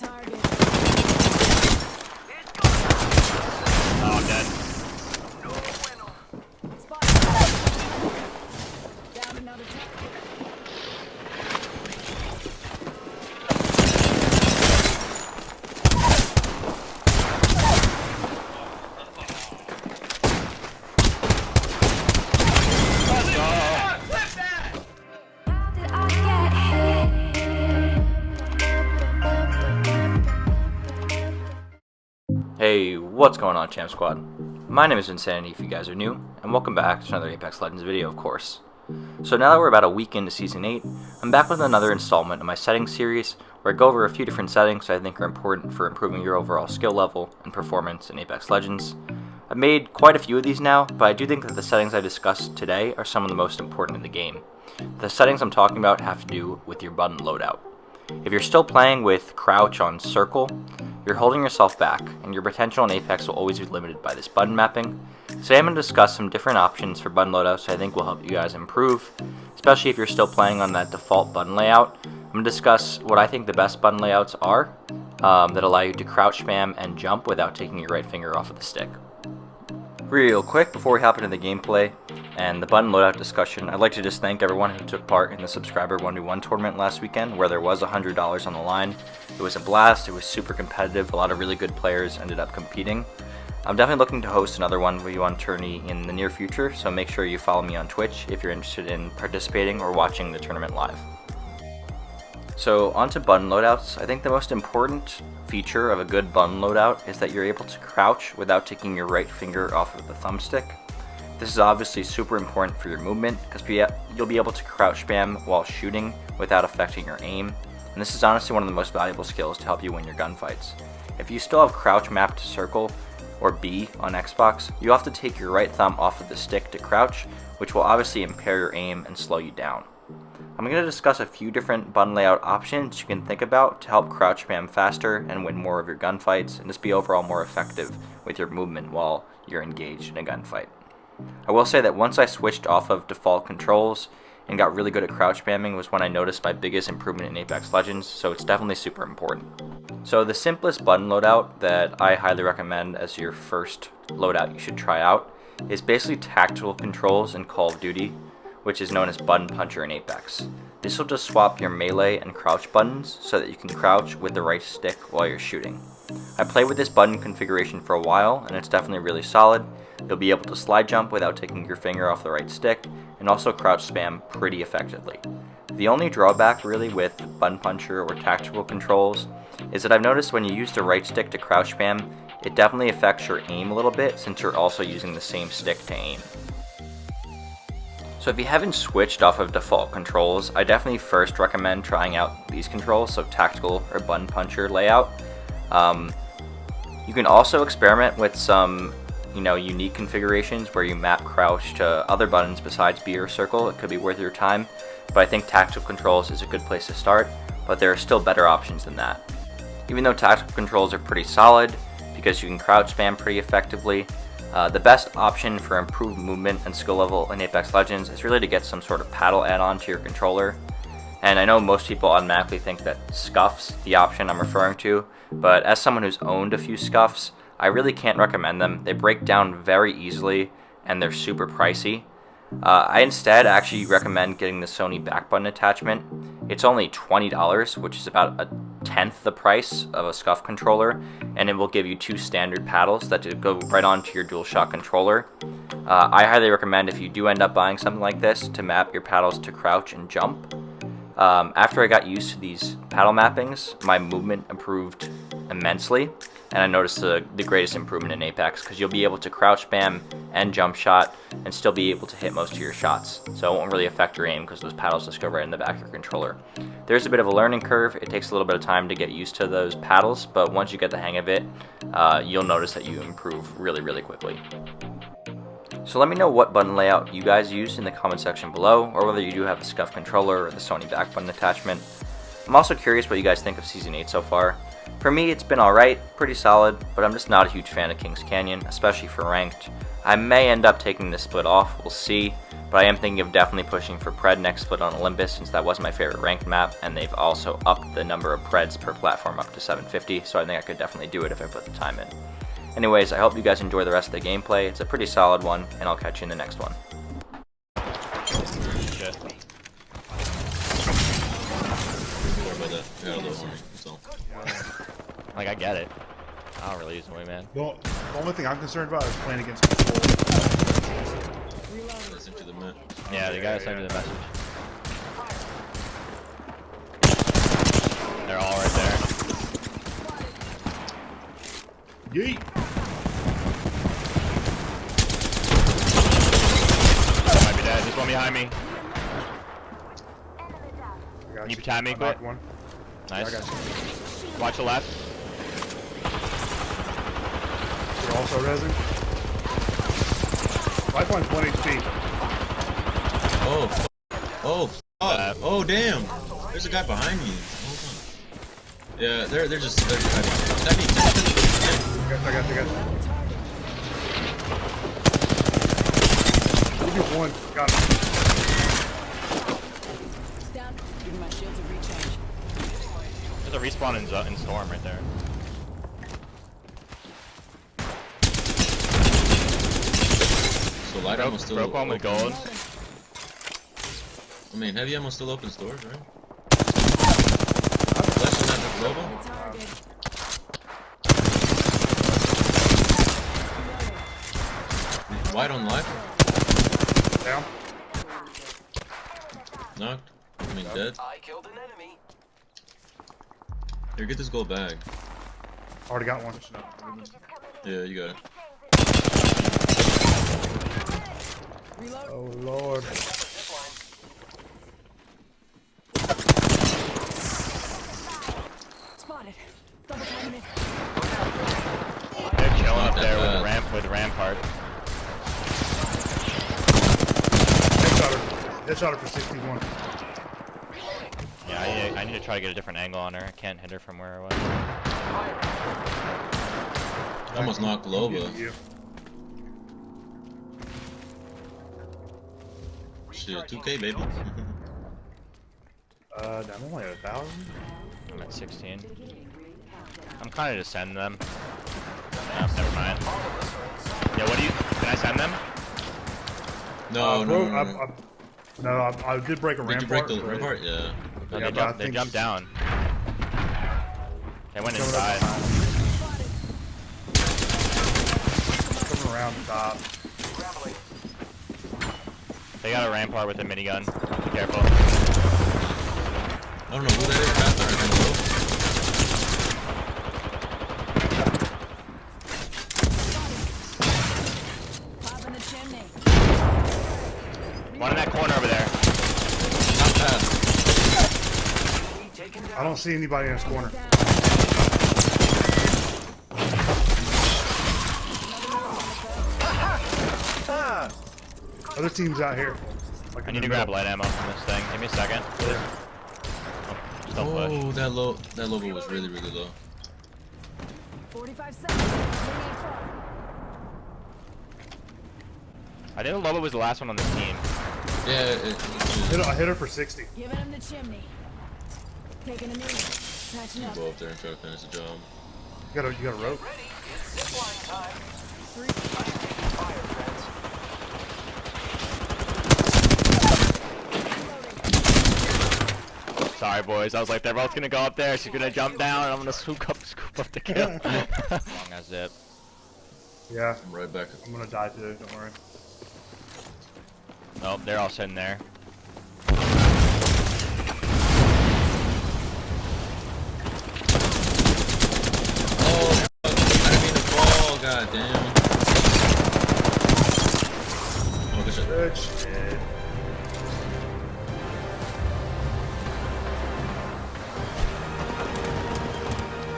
Oh, I'm dead. Hey, what's going on, Champ Squad? My name is Vinsanity if you guys are new, and welcome back to another Apex Legends video, of course. So now that we're about a week into Season 8, I'm back with another installment of my settings series, where I go over a few different settings that I think are important for improving your overall skill level and performance in Apex Legends. I've made quite a few of these now, but I do think that the settings I discussed today are some of the most important in the game. The settings I'm talking about have to do with your button loadout. If you're still playing with crouch on circle, you're holding yourself back, and your potential in Apex will always be limited by this button mapping. Today I'm going to discuss some different options for button loadouts that I think will help you guys improve, especially if you're still playing on that default button layout. I'm going to discuss what I think the best button layouts are that allow you to crouch spam and jump without taking your right finger off of the stick. Real quick, before we hop into the gameplay and the button loadout discussion, I'd like to just thank everyone who took part in the subscriber 1v1 tournament last weekend, where there was $100 on the line. It was a blast, it was super competitive, a lot of really good players ended up competing. I'm definitely looking to host another 1v1 tourney in the near future, so make sure you follow me on Twitch if you're interested in participating or watching the tournament live. So onto button loadouts. I think the most important feature of a good button loadout is that you're able to crouch without taking your right finger off of the thumbstick. This is obviously super important for your movement because you'll be able to crouch spam while shooting without affecting your aim, and this is honestly one of the most valuable skills to help you win your gunfights. If you still have crouch mapped to circle or B on Xbox, you have to take your right thumb off of the stick to crouch, which will obviously impair your aim and slow you down. I'm going to discuss a few different button layout options you can think about to help crouch spam faster and win more of your gunfights and just be overall more effective with your movement while you're engaged in a gunfight. I will say that once I switched off of default controls and got really good at crouch spamming was when I noticed my biggest improvement in Apex Legends, so it's definitely super important. So the simplest button loadout that I highly recommend as your first loadout you should try out is basically tactical controls in Call of Duty, which is known as button puncher in Apex. This will just swap your melee and crouch buttons so that you can crouch with the right stick while you're shooting. I played with this button configuration for a while and it's definitely really solid. You'll be able to slide jump without taking your finger off the right stick and also crouch spam pretty effectively. The only drawback really with button puncher or tactical controls is that I've noticed when you use the right stick to crouch spam, it definitely affects your aim a little bit since you're also using the same stick to aim. So if you haven't switched off of default controls, I definitely first recommend trying out these controls, so tactical or button puncher layout. You can also experiment with some unique configurations where you map crouch to other buttons besides B or circle. It could be worth your time, but I think tactical controls is a good place to start, but there are still better options than that. Even though tactical controls are pretty solid because you can crouch spam pretty effectively, the best option for improved movement and skill level in Apex Legends is really to get some sort of paddle add-on to your controller. And I know most people automatically think that Scuff's the option I'm referring to, but as someone who's owned a few Scuffs, I really can't recommend them. They break down very easily and they're super pricey. I instead actually recommend getting the Sony back button attachment. It's only $20, which is about a tenth the price of a Scuff controller, and it will give you two standard paddles that go right onto your DualShock controller. I highly recommend, if you do end up buying something like this, to map your paddles to crouch and jump. After I got used to these paddle mappings, my movement improved immensely, and I noticed the greatest improvement in Apex because you'll be able to crouch spam and jump shot and still be able to hit most of your shots. So it won't really affect your aim because those paddles just go right in the back of your controller. There's a bit of a learning curve. It takes a little bit of time to get used to those paddles, but once you get the hang of it, you'll notice that you improve really, really quickly. So let me know what button layout you guys use in the comment section below, or whether you do have a Scuff controller or the Sony back button attachment. I'm also curious what you guys think of Season 8 so far. For me, it's been alright, pretty solid, but I'm just not a huge fan of Kings Canyon, especially for ranked. I may end up taking this split off, we'll see, but I am thinking of definitely pushing for Pred next split on Olympus since that was my favorite ranked map, and they've also upped the number of Preds per platform up to 750, so I think I could definitely do it if I put the time in. Anyways, I hope you guys enjoy the rest of the gameplay. It's a pretty solid one, and I'll catch you in the next one. Shit. Like, I get it. I don't really use the wingman. The only thing I'm concerned about is playing against control. Listen to the map. Yeah, the guy sent me the message. They're all right there. Yeet! Might be dead. There's one behind me. Can you tap me quick? One. Nice. Yeah, I got you. Watch the left. You're also resin. Lifeline's 1 HP. Oh, fuck. Oh, damn. There's a guy behind me. Hold on. Yeah, they're just hiding. I got you. You do one. Got him. Down. Giving my shields a recharge. There's a respawn in Storm right there. So light ammo still broke one with gold. I mean, heavy ammo still open stores, right? Flashing that the global. White on life. Down. Knocked. I mean, dead. I killed an enemy. Here, get this gold bag. Already got one. Yeah, you got it. Reload. Oh lord. Spotted. Double timing it. They're chilling up there bad. with the rampart. Headshot her for 61. Yeah, I need to try to get a different angle on her. I can't hit her from where I was. Almost knocked Loba. You. Shit, 2K, baby. I'm only at 1,000. I'm at 16. I'm kind of just sending them. No, never mind. Yeah, what do you... Can I send them? No. I did break a Did rampart. you break the but- rampart? Yeah. No, Yeah, but I they think jumped down. They went Coming up inside. Coming around the top. They got a rampart with a minigun. Be careful. I don't know who that is. Bastard, I don't know. Pop in the chimney. One in that corner over there. Not bad. I don't see anybody in this corner. Other teams out here. Like I in need the to grab middle. light ammo from this thing. Give me a second. Don't push. Oh, that Loba was really, really low. 45 seconds. Ring ain't far. I think Loba was the last one on this team. Yeah, I hit her for 60. Giving him the chimney. Taking a minute. Patching up. go up there and try to finish the job. You got a rope. Ready? It's zipline time. Fire, friends. Sorry, boys. I was like, they're both gonna go up there. She's gonna jump down, and I'm gonna scoop up the kill. Long as zip. Yeah, I'm right back. I'm gonna die too. Don't worry. Nope, they're all sitting there. Oh, fuck. I didn't mean to fall. God damn. Oh, good shot. Good shit.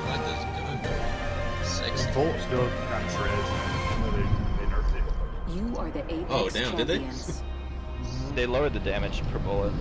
Like this gun. Sexy. Volt still got shreds. They nerfed it. You are the Apex Oh, damn, did they? champions. They lowered the damage per bullet.